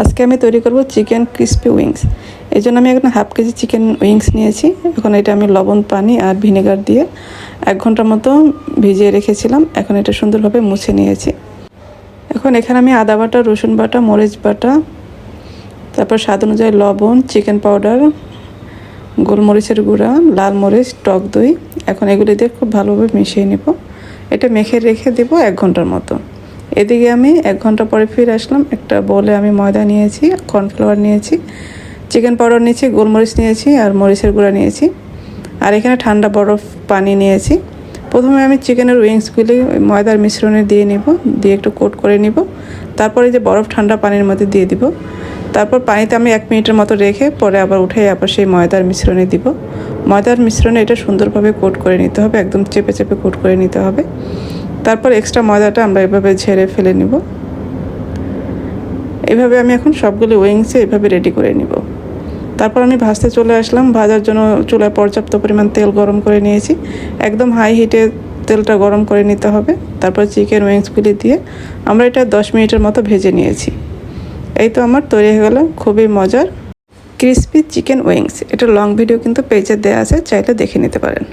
আজকে আমি তৈরি করব চিকেন ক্রিস্পি উইংস। এই জন্য আমি এখন হাফ কেজি চিকেন উইংস নিয়েছি। এখন এটা আমি লবণ, পানি আর ভিনেগার দিয়ে 1 ঘন্টার মতো ভিজিয়ে রেখেছিলাম। এখন এটা সুন্দরভাবে মুছে নিয়েছি। এখন এখানে আমি আদা বাটা, রসুন বাটা, মরিচ বাটা, তারপর স্বাদ অনুযায়ী লবণ, চিকেন পাউডার, গোলমরিচের গুঁড়া, লাল মরিচ, টক দই, এখন এগুলি দিয়ে খুব ভালোভাবে মিশিয়ে নেব। এটা মেখে রেখে দেব 1 ঘন্টার মতো। এদিকে আমি 1 ঘন্টা পরে ফিরে আসলাম। একটা বোলে আমি ময়দা নিয়েছি, কর্নফ্লাওয়ার নিয়েছি, চিকেন পাউডার নিয়েছি, গোলমরিচ নিয়েছি আর মরিচের গুঁড়া নিয়েছি, আর এখানে ঠান্ডা বরফ পানি নিয়েছি। প্রথমে আমি চিকেনের উইংসগুলি ময়দার মিশ্রণে দিয়ে নিব, দিয়ে একটু কোট করে নিব। তারপরে যে বরফ ঠান্ডা পানির মধ্যে দিয়ে দিব। তারপর পানিতে আমি 1 মিনিটের মতো রেখে পরে আবার উঠে আবার সেই ময়দার মিশ্রণে দিব। ময়দার মিশ্রণে এটা সুন্দরভাবে কোট করে নিতে হবে, একদম চেপে চেপে কোট করে নিতে হবে। তারপর এক্সট্রা ময়দাটা আমরা এভাবে ঝেড়ে ফেলে নিব। এইভাবে আমি এখন সবগুলো উইংসে এভাবে রেডি করে নিব। তারপর আমি ভাজতে চলে আসলাম। ভাজার জন্য চুলায় পর্যাপ্ত পরিমাণ তেল গরম করে নিয়েছি। একদম হাই হিটে তেলটা গরম করে নিতে হবে। তারপর চিকেন উইংসগুলি দিয়ে আমরা এটা 10 মিনিটের মতো ভেজে নিয়েছি। এই তো আমার তৈরি হয়ে গেল খুবই মজার ক্রিস্পি চিকেন উইংস। এটা লং ভিডিও কিন্তু পেজে দেওয়া আছে, চাইলে দেখে নিতে পারেন।